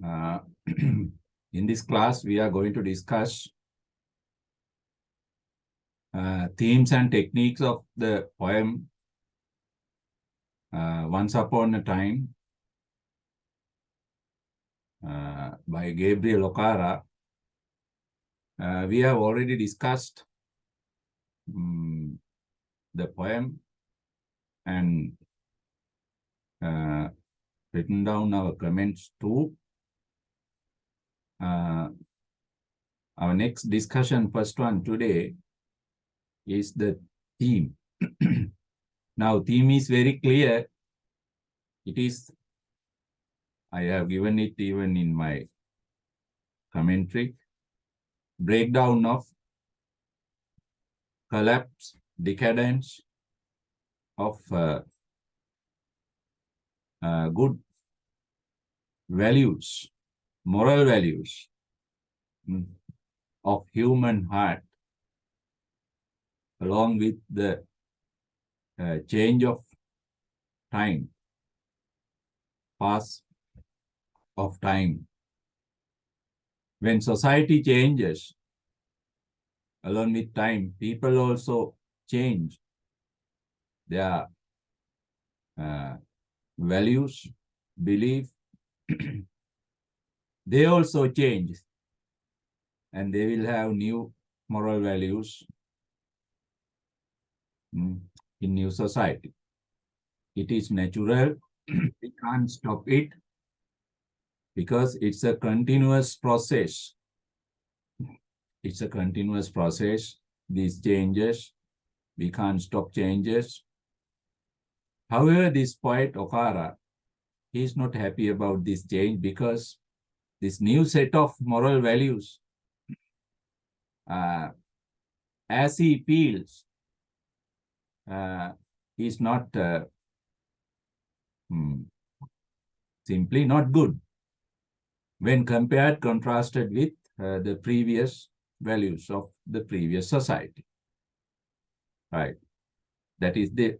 Uh, in this class, we are going to discuss themes and techniques of the poem Once Upon a Time by Gabriel O'Hara. We have already discussed the poem and written down our comments too. Our next discussion, first one today, is the theme. Now, theme is very clear. It is, I have given it even in my commentary, breakdown of collapse, decadence of good values, moral values of human heart, along with the change of time, pass of time. When society changes, along with time, people also change their values, belief. They also change, and they will have new moral values in new society. It is natural. We can't stop it because it's a continuous process. It's a continuous process. These changes, we can't stop changes. However, this poet O'Hara, he is not happy about this change because this new set of moral values, as he feels, is not simply not good when compared, contrasted with the previous values of the previous society. Right. That is the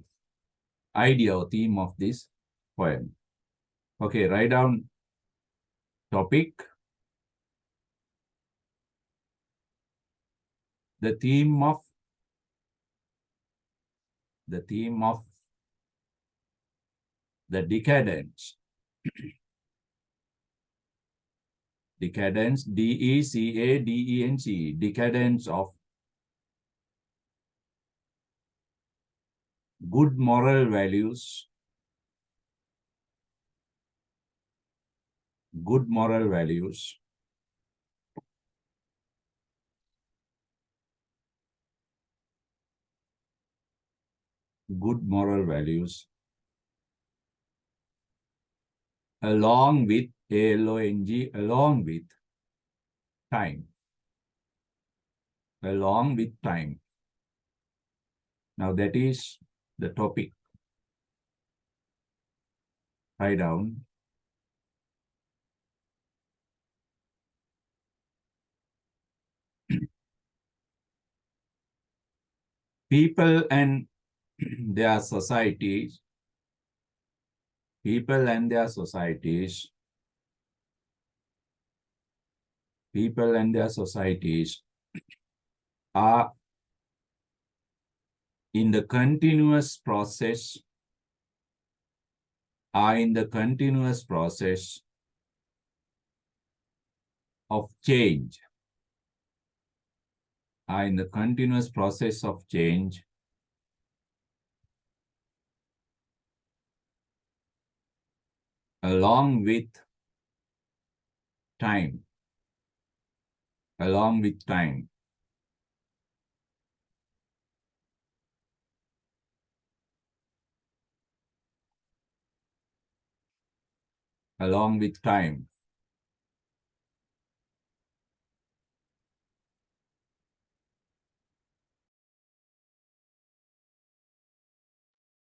idea or theme of this poem. Okay, write down topic. The theme of the decadence. Decadence, D-E-C-A-D-E-N-C, decadence of good moral values, good moral values, good moral values, along with A-L-O-N-G, along with time. Along with time. Now that is the topic. Write down. People and their societies, people and their societies, people and their societies are in the continuous process, of change, are in the continuous process of change, along with time, along with time. Along with time.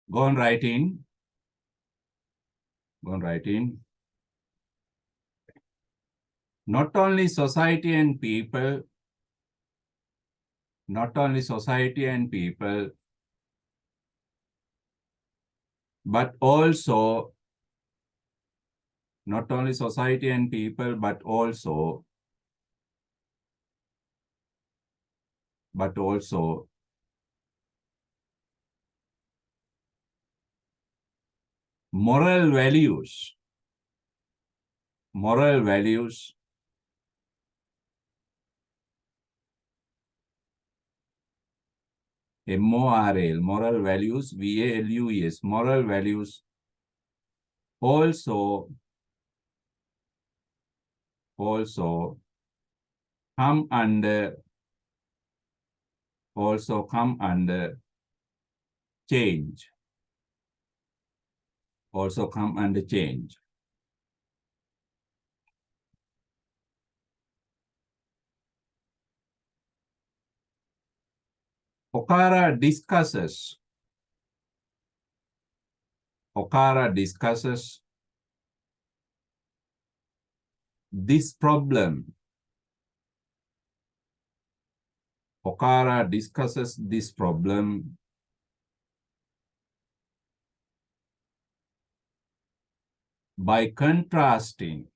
Go on writing. Go on writing. Not only society and people, not only society and people, but also not only society and people, but also moral values. Moral values MORAL, moral values, VALUES, moral values also come under change. Also come under change. Okara discusses this problem. Okara discusses this problem by contrasting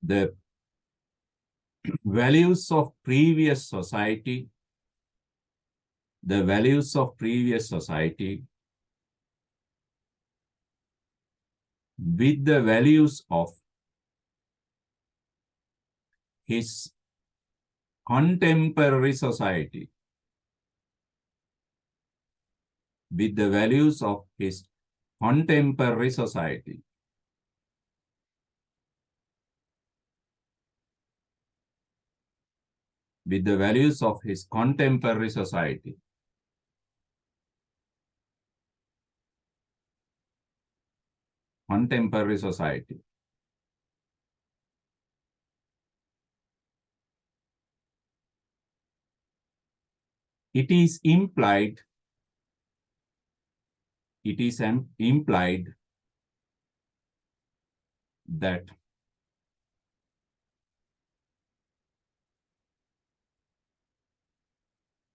the values of previous society, with the values of his contemporary society. With the values of his contemporary society. With the values of his contemporary society. Contemporary society. It is implied that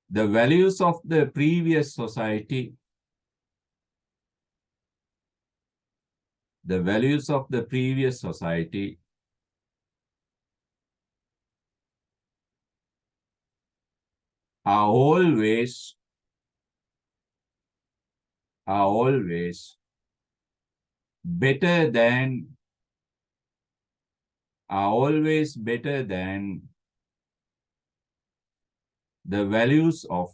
the values of the previous society are always better than the values of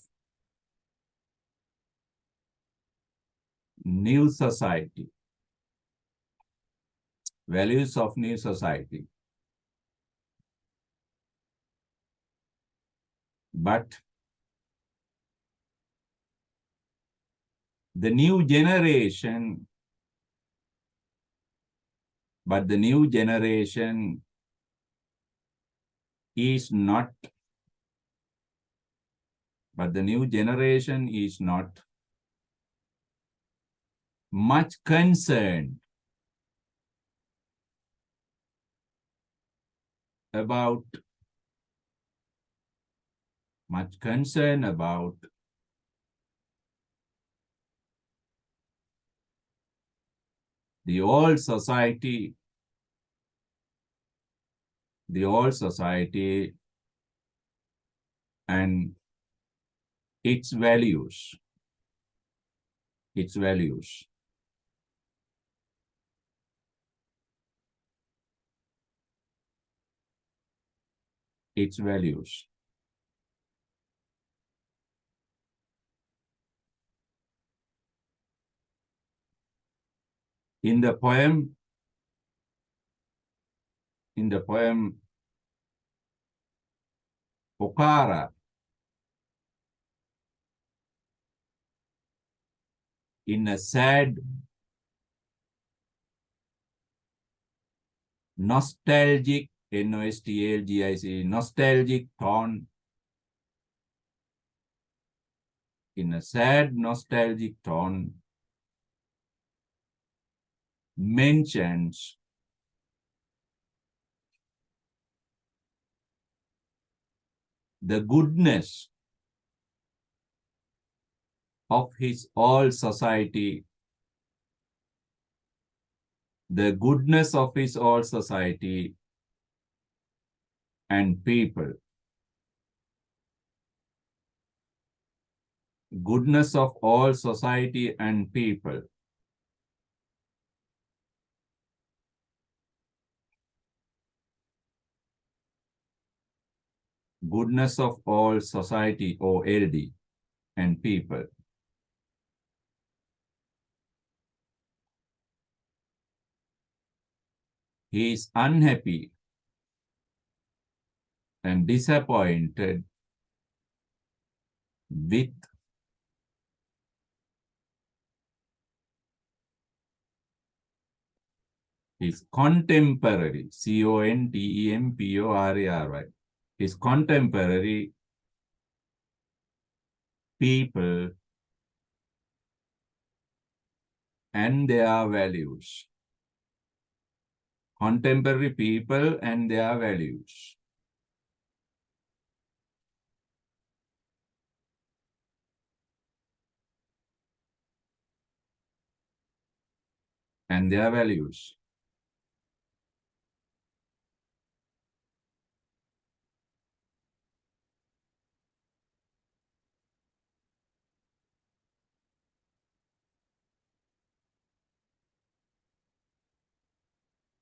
new society. Values of new society. But the new generation is not much concerned about the old society and its values. In the poem, Okara, in a sad, nostalgic, nostalgic, nostalgic tone, mentions the goodness of his all society, the goodness of his all society and people. Goodness of all society and people. Goodness of all society, or LD, and people. He is unhappy and disappointed with his contemporary, contemporary, his contemporary people and their values. Contemporary people and their values. And their values.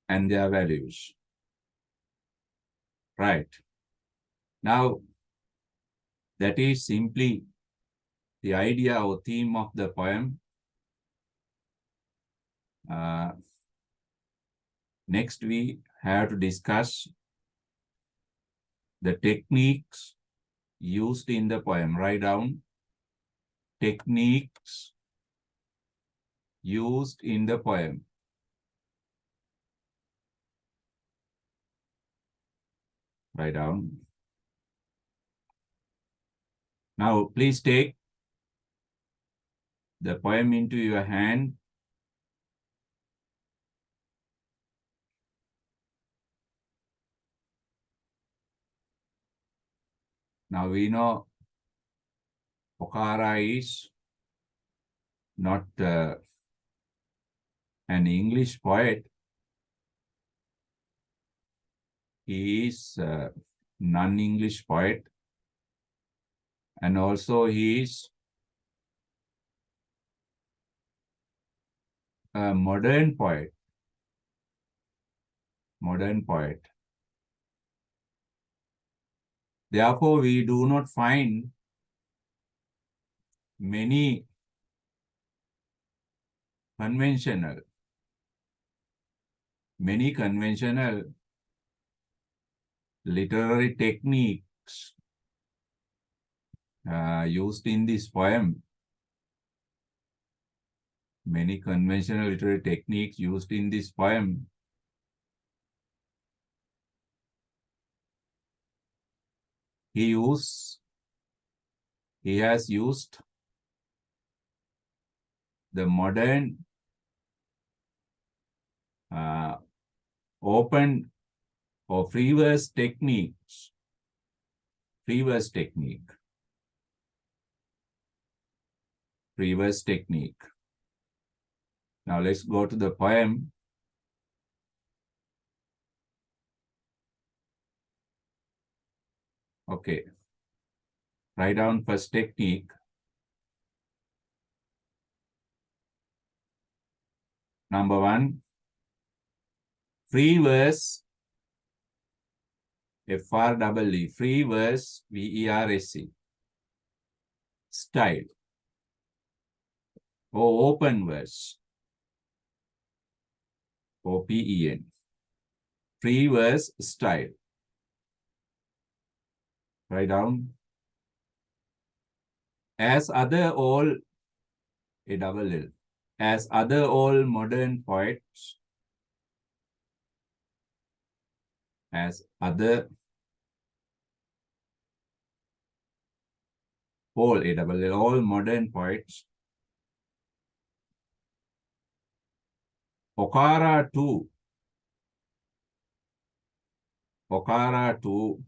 And their values. Right. Now, that is simply the idea or theme of the poem. Next, we have to discuss the techniques used in the poem. Write down techniques used in the poem. Write down. Now, please take the poem into your hand. Now, we know Pokhara is not an English poet. He is a non-English poet. And also he is a modern poet. Modern poet. Therefore, we do not find many conventional literary techniques used in this poem. Many conventional literary techniques used in this poem. He has used the modern open or free verse techniques. Free verse technique. Free verse technique. Now let's go to the poem. Okay. Write down first technique. Number one, free verse, FREE, free verse, VERSE, style, or open verse, OPEN, free verse style. Write down. As other all, as other all modern poets, as other all modern poets, Pokhara too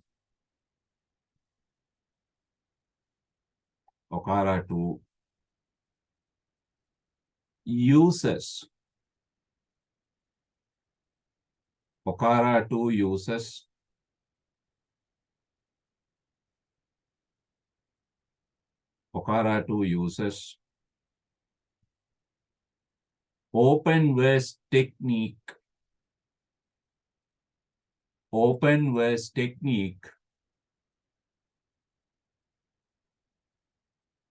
Okara 2 uses. Okara 2 uses. Okara 2 uses open verse technique. Open verse technique,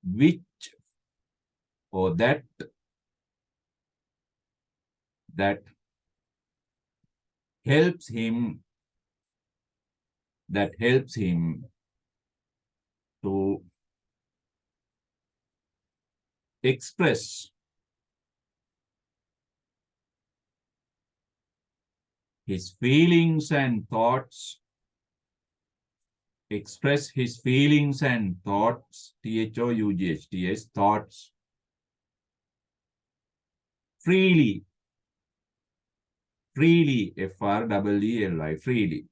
which or that helps him to express his feelings and thoughts, thoughts, thoughts, freely, F-R-E-E-L-Y, freely.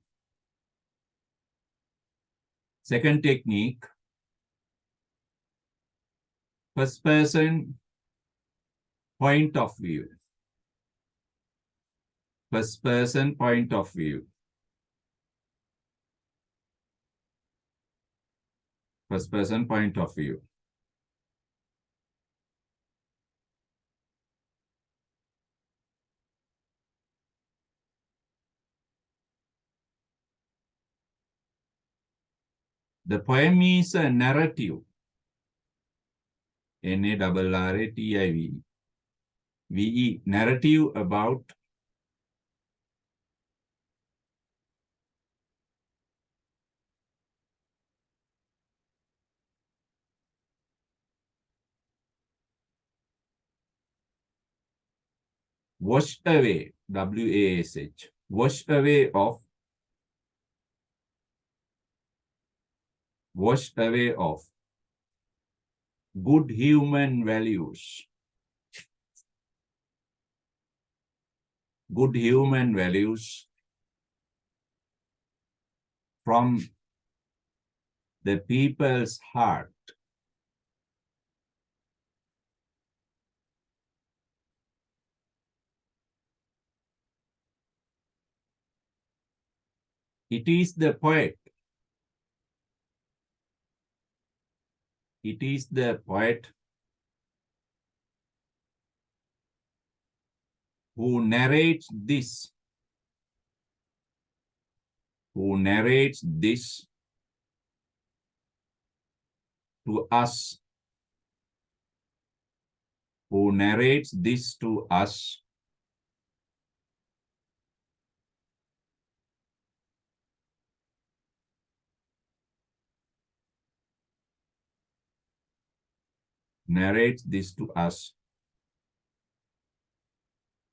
Second technique, first person point of view. First person point of view. First person point of view. The poem is a narrative. N-A-R-R-A-T-I-V-E. Narrative about wash away, W-A-S-H, wash away of good human values. Good human values from the people's heart. It is the poet. It is the poet who narrates this. Who narrates this to us. Who narrates this to us. Narrates this to us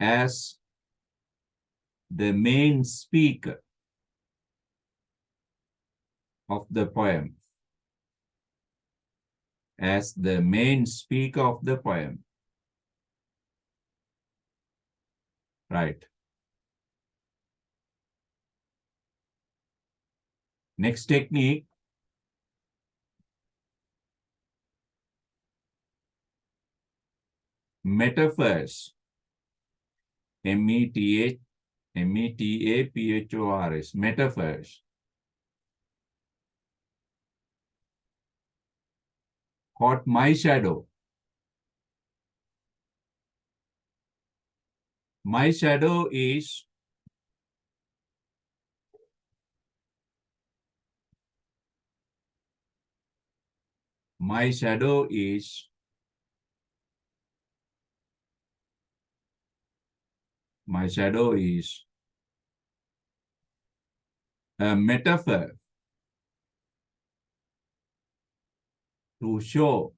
as the main speaker of the poem. As the main speaker of the poem. Right. Next technique. Metaphors. M-E-T-A-P-H-O-R-S. Metaphors. Caught my shadow. My shadow is a metaphor to show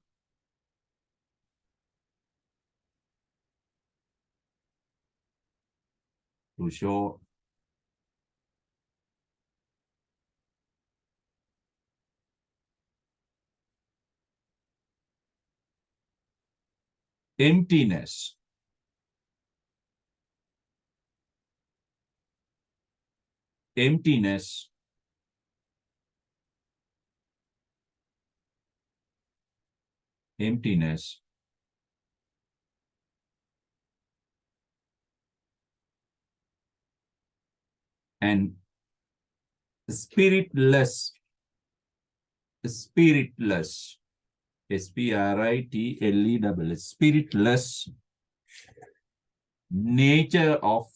emptiness. Emptiness emptiness, and spiritless, spiritless, S-P-R-I-T-L-E-S-S, spiritless nature of,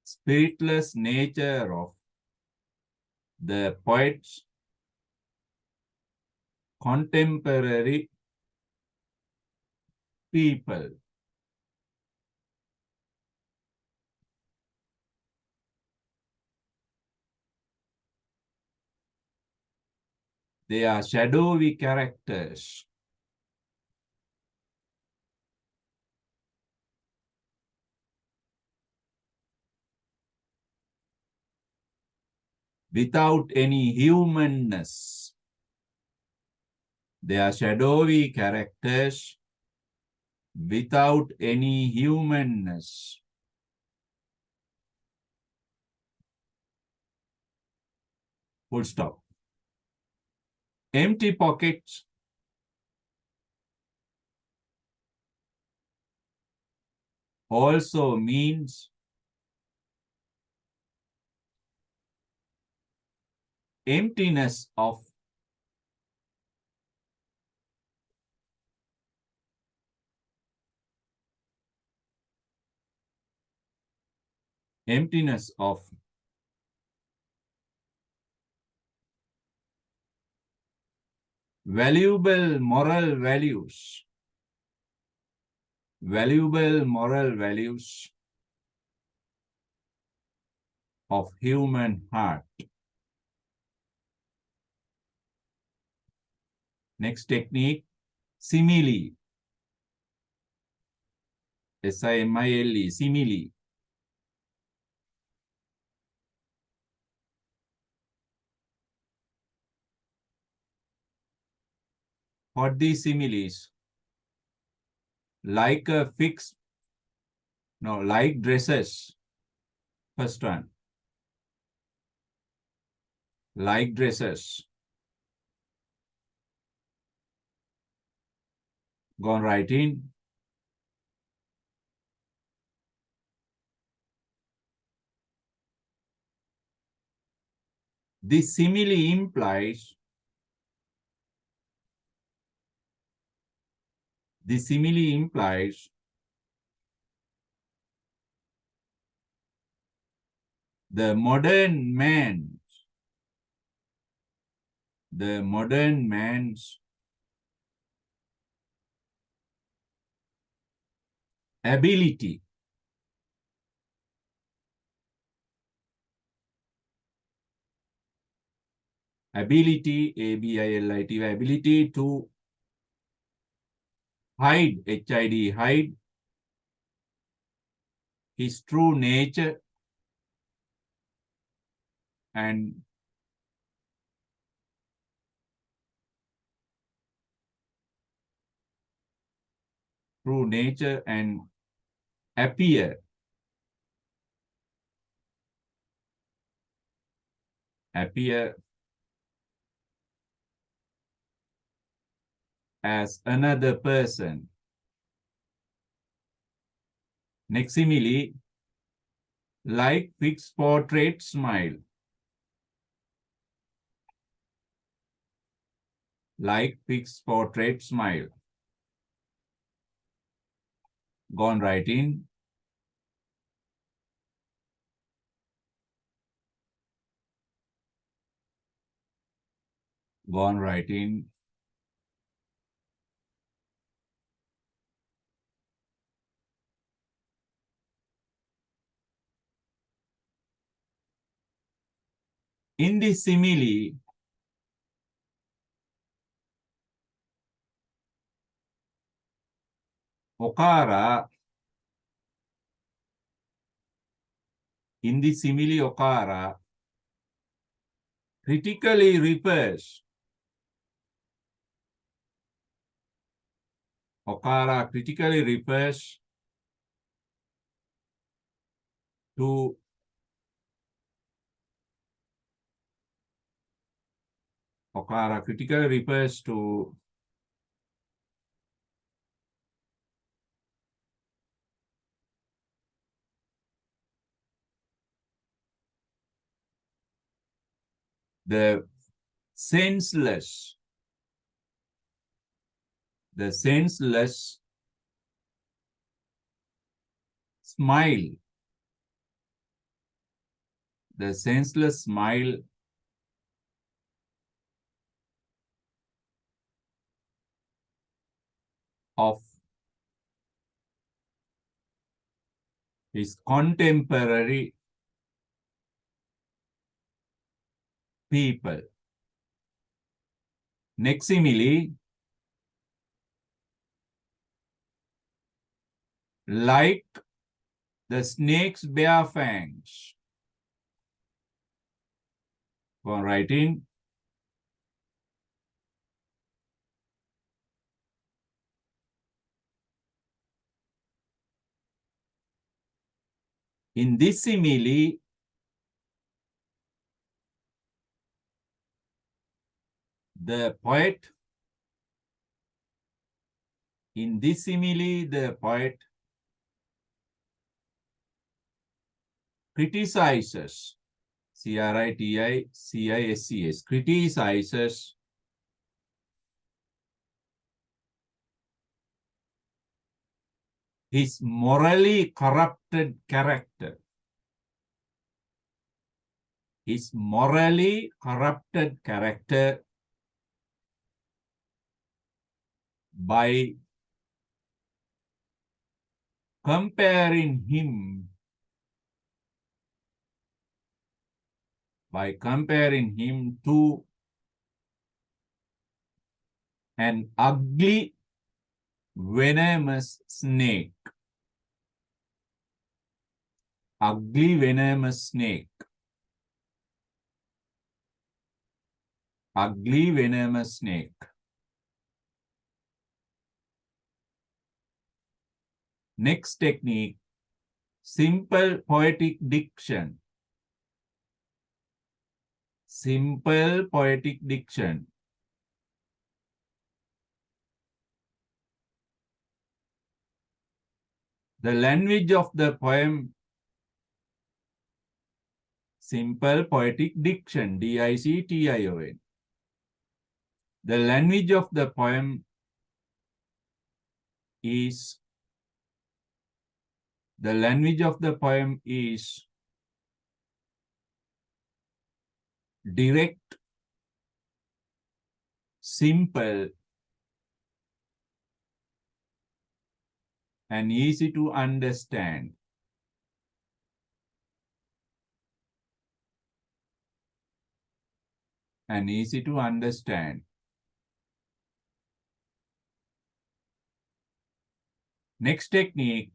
spiritless nature of the poet's contemporary people. They are shadowy characters. Without any humanness. They are shadowy characters without any humanness. Full stop. Empty pockets also means emptiness of valuable moral values, of human heart. Next technique, simile. S-I-M-I-L-E, simile. What these similes? Like a fixed, no, like dresses. First one. Like dresses. Go on writing. This simile implies the modern man's ability ability ability to hide hide his true nature and appear as another person. Next simile, like fixed portrait smile. Like fixed portrait smile. Go on writing. Go on writing. In this simile, Okara, critically refers to Okara critical refers to the senseless, smile, the senseless smile of his contemporary people. Next simile, like the snake's bare fangs. Go on writing. In this simile, the poet criticizes, criticizes, criticizes his morally corrupted character. His morally corrupted character by comparing him to an ugly, venomous snake. Ugly, venomous snake. Ugly, venomous snake. Next technique, simple poetic diction. Simple poetic diction. The language of the poem, simple poetic diction, D-I-C-T-I-O-N. The language of the poem is direct, simple, and easy to understand. And easy to understand. Next technique,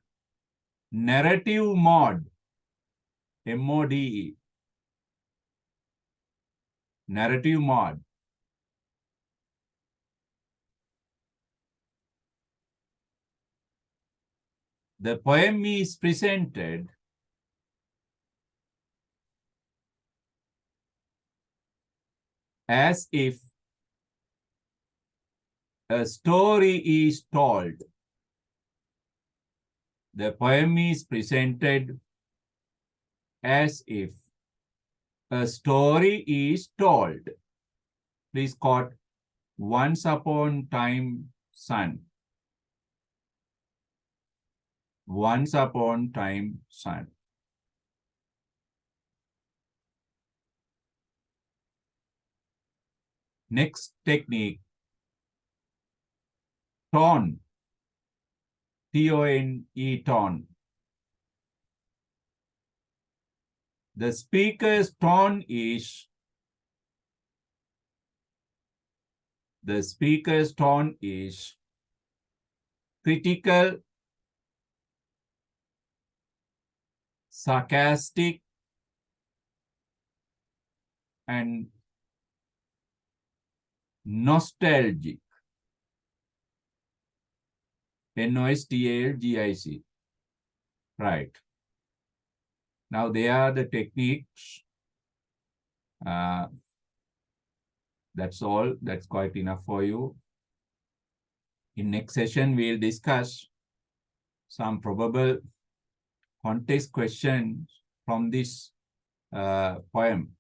narrative mode, M-O-D-E. Narrative mode. The poem is presented as if a story is told. The poem is presented as if a story is told. Please quote Once Upon Time Son. Once Upon Time Son. Next technique, tone. T-O-N-E, tone. The speaker's tone is critical, sarcastic, and nostalgic. N-O-S-T-A-L-G-I-C. Right. Now, they are the techniques That's all. That's quite enough for you. In next session, we'll discuss some probable context questions from this poem.